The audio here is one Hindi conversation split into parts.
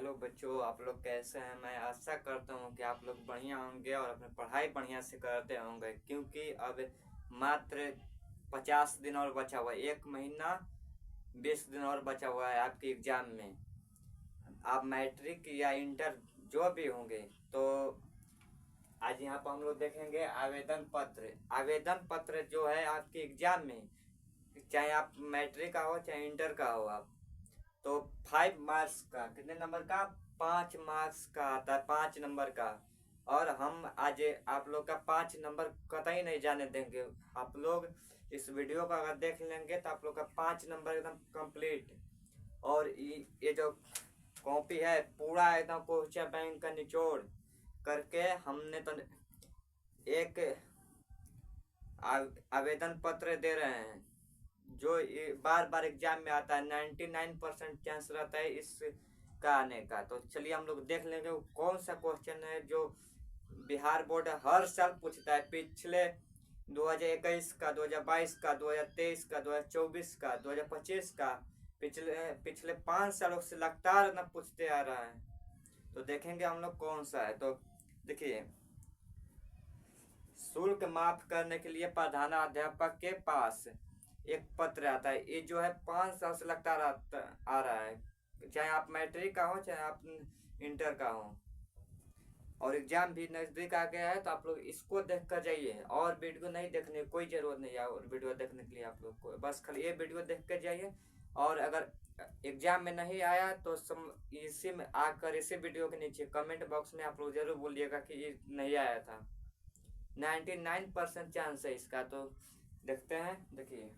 हेलो बच्चों, आप लोग कैसे हैं। मैं आशा करता हूँ कि आप लोग बढ़िया होंगे और अपनी पढ़ाई बढ़िया से करते होंगे, क्योंकि अब मात्र 50 दिन और बचा हुआ है। 1 महीना 20 दिन और बचा हुआ है आपके एग्जाम में। आप मैट्रिक या इंटर जो भी होंगे, तो आज यहाँ पर हम लोग देखेंगे आवेदन पत्र। आवेदन पत्र जो है आपके एग्जाम में, चाहे आप मैट्रिक का हो चाहे इंटर का हो, आप तो 5 मार्क्स का, कितने नंबर का, 5 मार्क्स का आता है, 5 नंबर का। और हम आज आप लोग का 5 नंबर कतई नहीं जाने देंगे। आप लोग इस वीडियो को अगर देख लेंगे तो आप लोग का 5 नंबर एकदम कंप्लीट। और ये जो कॉपी है पूरा एकदम क्वेश्चन बैंक का निचोड़ करके हमने तो एक आवेदन पत्र दे रहे हैं, जो बार बार एग्जाम में आता है। 99% चांस रहता है इसका आने का। तो चलिए हम लोग देख लेंगे वो कौन सा क्वेश्चन है जो बिहार बोर्ड हर साल पूछता है। पिछले 2021 का, 2022 का, 2023 का, 2024 का, 2025 का, पिछले पिछले 5 सालों से लगातार ना पूछते आ रहा है। तो देखेंगे हम लोग कौन सा है। तो देखिए, शुल्क माफ करने के लिए प्रधानाध्यापक के पास एक पत्र आता है। ये जो है 5 साल से लगातार आ रहा है, चाहे आप मैट्रिक का हो चाहे आप इंटर का हो। और एग्जाम भी नजदीक आ गया है, तो आप लोग इसको देख कर जाइए। और वीडियो नहीं देखने की कोई जरूरत नहीं है। और वीडियो देखने के लिए आप लोग को बस खाली ये वीडियो देख कर जाइए। और अगर एग्जाम में नहीं आया तो इसी में आकर इसी वीडियो के नीचे कमेंट बॉक्स में आप लोग जरूर बोलिएगा कि ये नहीं आया था। 99% चांस है इसका। तो देखते हैं। देखिए,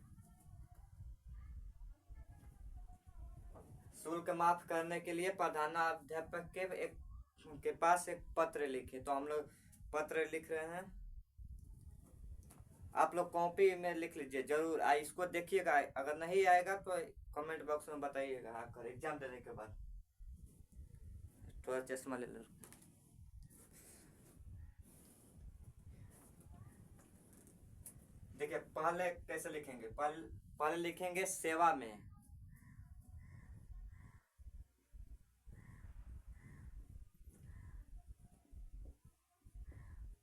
शुल्क माफ करने के लिए प्रधानाध्यापक के पास एक पत्र लिखे। तो हम लोग पत्र लिख रहे हैं। आप लोग कॉपी में लिख लीजिए जरूर। इसको देखिएगा, अगर नहीं आएगा तो कमेंट बॉक्स में बताइएगा आकर एग्जाम देने के बाद। थोड़ा चश्मा ले लो। देखिए पहले कैसे लिखेंगे। पहले लिखेंगे सेवा में।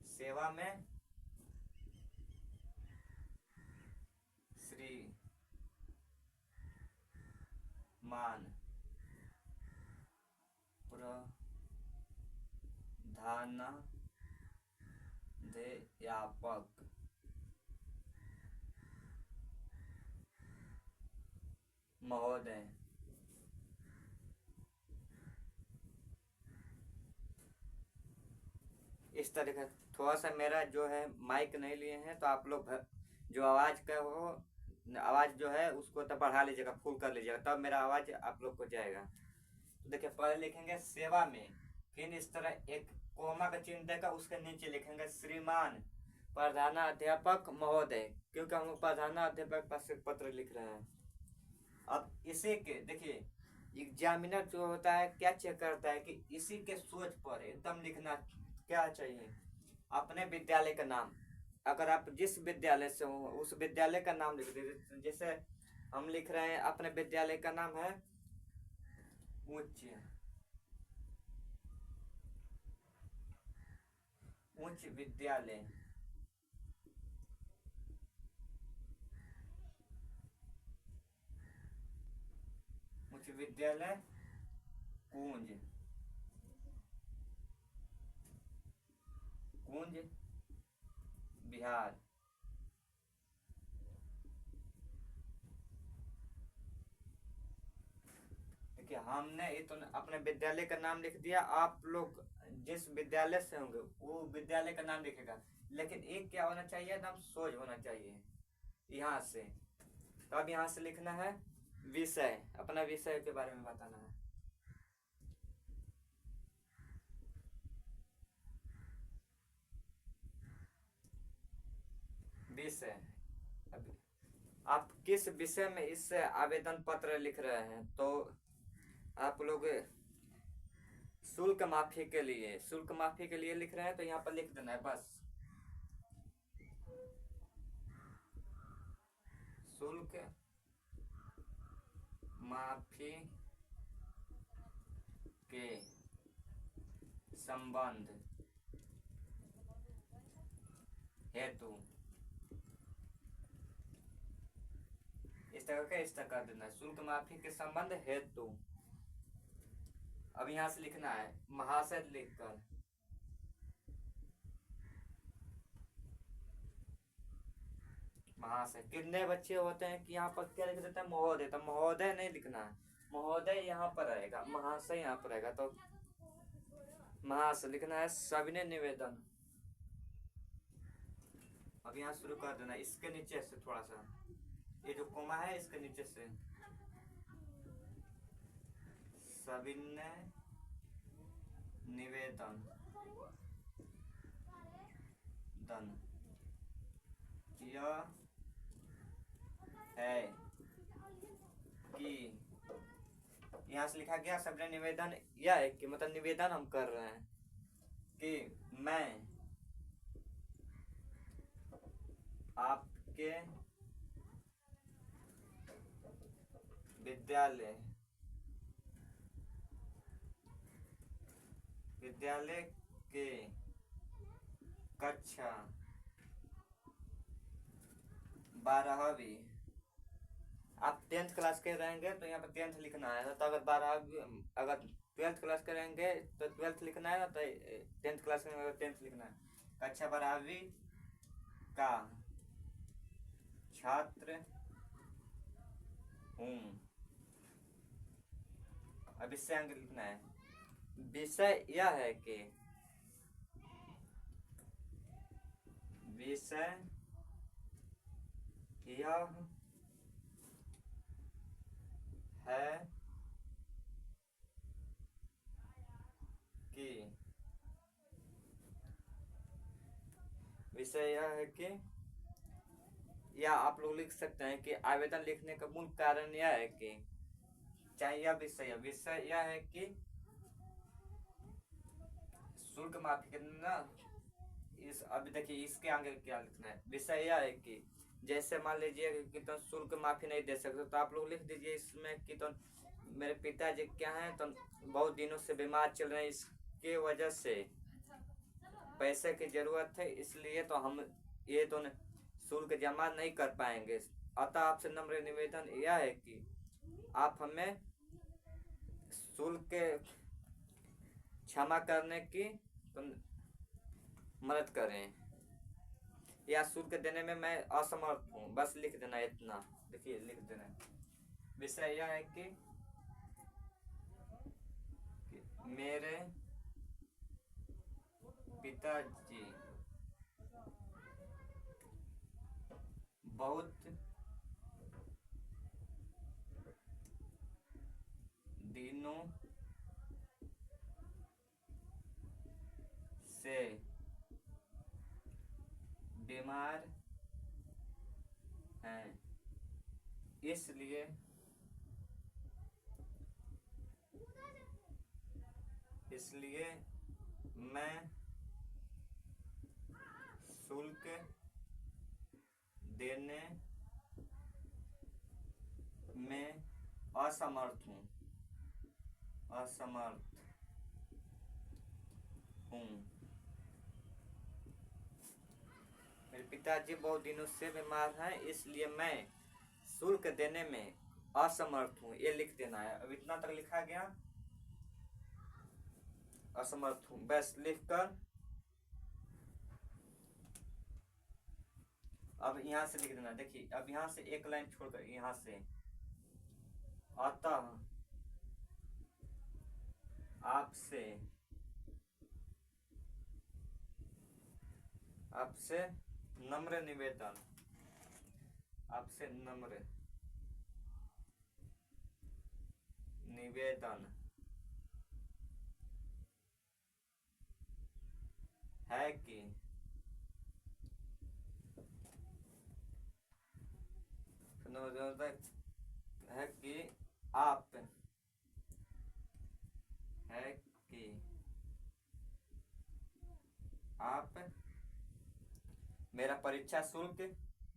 सेवा में श्री मान प्रधानाध्यापक महोदय, इस तरह का। थोड़ा सा मेरा जो है माइक नहीं लिए हैं, तो आप लोग जो आवाज का हो, आवाज जो है उसको तो बढ़ा लीजिएगा, फुल कर लीजिएगा, तब मेरा आवाज आप लोग को जाएगा। तो देखिए पहले लिखेंगे सेवा में, फिर इस तरह एक कोमा का चिन्ह देकर उसके नीचे लिखेंगे श्रीमान प्रधानाध्यापक महोदय, क्योंकि हम लोग प्रधानाध्यापक पास एक पत्र लिख रहे हैं। अब इसी के देखिए, एग्जामिनर जो होता है क्या चेक करता है कि इसी के सोच पर एकदम लिखना क्या चाहिए, अपने विद्यालय का नाम। अगर आप जिस विद्यालय से हो उस विद्यालय का नाम लिख दीजिए। जैसे हम लिख रहे हैं, अपने विद्यालय का नाम है उच्च उच्च विद्यालय उच्च विद्यालय कुंज कुंज बिहार। देखिए हमने ये तो अपने विद्यालय का नाम लिख दिया। आप लोग जिस विद्यालय से होंगे वो विद्यालय का नाम लिखेगा, लेकिन एक क्या होना चाहिए, एकदम सोच होना चाहिए यहाँ से। तो अब यहाँ से लिखना है विषय, अपना विषय के बारे में बताना है। विषय, अब आप किस विषय में इस आवेदन पत्र लिख रहे हैं। तो आप लोग शुल्क माफी के लिए लिख रहे हैं, तो यहाँ पर लिख देना है बस शुल्क माफी के संबंध हेतु इस तरह कर देना है, शुल्क माफी के संबंध हेतु। अब यहां से लिखना है महाशय लिखकर महाशय। कितने बच्चे होते हैं कि यहाँ पर क्या लिख देते हैं महोदय, तो महोदय नहीं लिखना है, महोदय यहाँ पर रहेगा, महाशय यहाँ पर रहेगा, तो महाशय लिखना है। सविनय निवेदन। अब यहाँ शुरू कर देना इसके नीचे से थोड़ा सा, ये जो कोमा है इसके नीचे से, सविनय निवेदन दन यह है कि, यहाँ से लिखा गया सविनय निवेदन यह है कि, मतलब निवेदन हम कर रहे हैं कि मैं आपके विद्यालय के कक्षा 12वीं, आप 10th क्लास के रहेंगे तो यहाँ पर 10th लिखना है, तो अगर 12वीं, अगर 12th क्लास के रहेंगे तो 12th लिखना है ना, तो 10th क्लास में 10th लिखना है। कक्षा 12वीं का छात्र हूँ। अब इससे आगे लिखना है विषय यह है कि, विषय यह है कि, विषय यह है कि, या आप लोग लिख सकते हैं कि आवेदन लिखने का मूल कारण यह है कि, चाहे यह विषय यह है कि शुल्क माफी ना, इस अभी देखिए इसके आगे क्या लिखना है। विषय यह है कि, जैसे मान लीजिए कि तो शुल्क माफी नहीं दे सकते तो आप लोग लिख दीजिए इसमें कि तो मेरे पिताजी क्या हैं तो बहुत दिनों से बीमार चल रहे हैं, इसके वजह से पैसे की जरूरत है, इसलिए तो हम ये तो शुल्क जमा नहीं कर पाएंगे। अतः आपसे नम्र निवेदन यह है कि आप हमें शुल्क क्षमा करने की तो मदद करें, या शुल्क देने में मैं असमर्थ हूँ, बस लिख देना इतना। देखिए लिख देना विषय यह है कि मेरे पिताजी बहुत दिनों से बीमार हैं, इसलिए मैं शुल्क देने में असमर्थ हूँ। मेरे पिताजी बहुत दिनों से बीमार हैं, इसलिए मैं शुल्क देने में असमर्थ हूँ, ये लिख देना है। अब इतना तक लिखा गया, असमर्थ हूँ, बस लिखकर अब यहाँ से लिख देना। देखिए अब यहाँ से एक लाइन छोड़कर यहाँ से, अतः आपसे नम्र निवेदन, आपसे नम्र निवेदन है कि आप मेरा परीक्षा शुल्क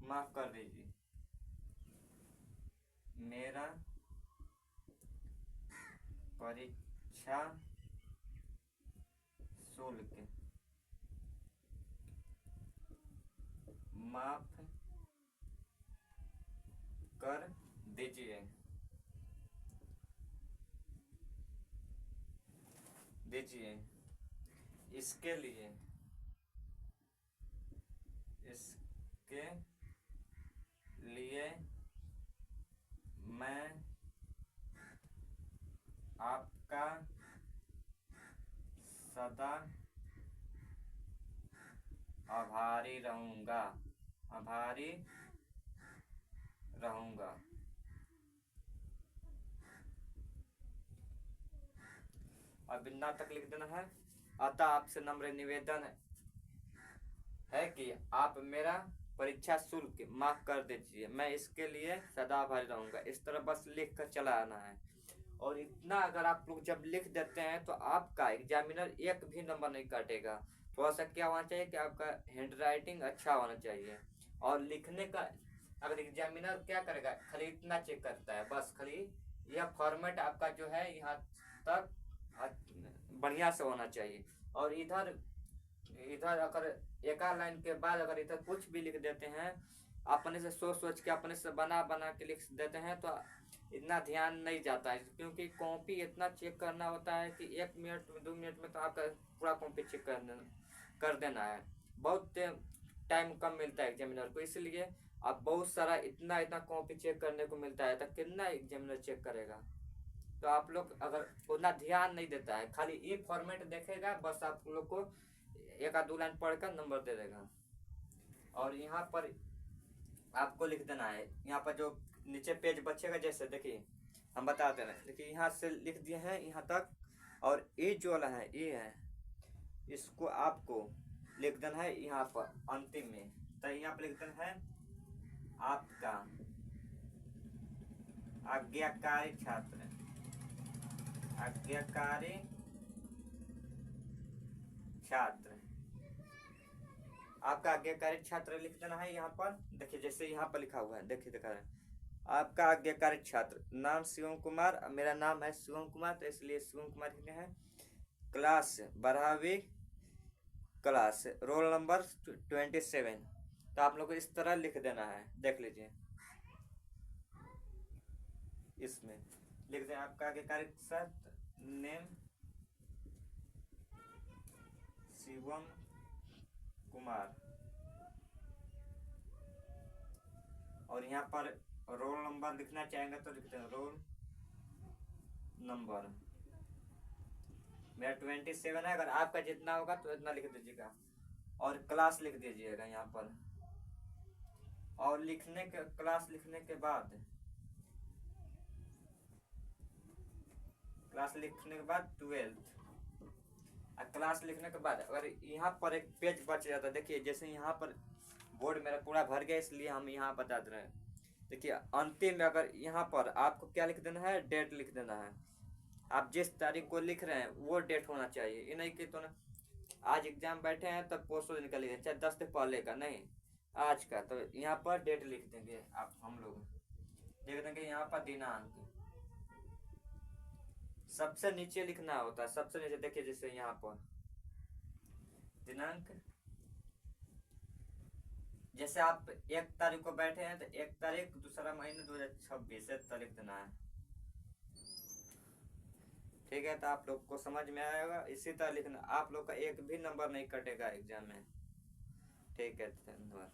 माफ कर दीजिए। मेरा परीक्षा शुल्क माफ कर दीजिए दीजिए इसके लिए मैं आपका सदा आभारी रहूंगा अब बिना तक लिख देना है। अतः आपसे नम्र निवेदन है कि आप मेरा परीक्षा शुल्क माफ कर दीजिए, मैं इसके लिए सदा आभारी रहूंगा। इस तरह बस लिख कर चला आना है। और इतना अगर आप लोग जब लिख देते हैं तो आपका एग्जामिनर एक भी नंबर नहीं काटेगा। थोड़ा सा क्या होना चाहिए कि आपका हैंड राइटिंग अच्छा होना चाहिए। और लिखने का अगर एग्जामिनर क्या करेगा, खाली इतना चेक करता है, बस खाली यह फॉर्मेट आपका जो है यहाँ तक बढ़िया से होना चाहिए। और इधर इधर अगर एक लाइन के बाद अगर इधर कुछ भी लिख देते हैं, अपने से सोच के अपने से बना के लिख देते हैं तो इतना ध्यान नहीं जाता है, क्योंकि कॉपी इतना चेक करना होता है कि 1 मिनट 2 मिनट में तो आपका पूरा कॉपी चेक कर देना है। बहुत टाइम कम मिलता है एग्जामिनर को, इसलिए अब बहुत सारा इतना कॉपी चेक करने को मिलता है, तो कितना एग्जामिनर चेक करेगा। तो आप लोग अगर उतना ध्यान नहीं देता है, खाली ये फॉर्मेट देखेगा, बस आप लोग को 1-2 लाइन पढ़कर नंबर दे देगा। और यहाँ पर आपको लिख देना है, यहाँ पर जो नीचे पेज बचेगा, जैसे देखिए हम बताते हैं, देखिए यहाँ से लिख दिए हैं यहाँ तक। और ये जो वाला है ये है, इसको आपको लिख देना है यहाँ पर अंतिम में। तो यहाँ पर लिख देना है आपका आज्ञाकारी छात्र, आज्ञाकारी छात्र, आपका आज्ञाकारी छात्र लिख देना है यहाँ पर। देखिए जैसे यहाँ पर लिखा हुआ है, देखिए दिखा रहे हैं, आपका आज्ञाकारी छात्र, नाम शिवम कुमार, मेरा नाम है शिवम कुमार, तो इसलिए शिवम कुमार लिखते हैं। क्लास 12वीं क्लास, रोल नंबर 27। तो आप लोग को इस तरह लिख देना है, देख लीजिए इसमें लिख दें आपका आज्ञाकारी छात्र, नेम शिवम कुमार। और यहाँ पर रोल नंबर लिखना चाहेंगे तो लिखते हैं रोल नंबर, मेरा 27 है, अगर आपका जितना होगा तो इतना लिख दीजिएगा। और क्लास लिख दीजिएगा यहाँ पर। और क्लास लिखने के बाद क्लास लिखने के बाद 12th। क्लास लिखने के बाद अगर यहाँ पर एक पेज बच जाता है, देखिए जैसे यहाँ पर बोर्ड मेरा पूरा भर गया, इसलिए हम यहाँ बता दे रहे हैं। देखिए अंतिम में अगर यहाँ पर आपको क्या लिख देना है, डेट लिख देना है। आप जिस तारीख को लिख रहे हैं वो डेट होना चाहिए। ये नहीं कि तो ना आज एग्जाम बैठे हैं तब पोस्टर निकलिए, चाहे 10 दिन पहले का नहीं, आज का। तो यहाँ पर डेट लिख देंगे आप, हम लोग लिख देंगे यहाँ पर दिनांक। सबसे नीचे लिखना होता है, सबसे नीचे देखिए जैसे यहाँ पर दिनांक, जैसे आप 1 तारीख को बैठे हैं तो 1 तारीख दूसरा महीना 2026 तारीख देना है। ठीक है, तो आप लोग को समझ में आएगा। इसी तरह लिखना, आप लोग का एक भी नंबर नहीं कटेगा एग्जाम में। ठीक है, धन्यवाद।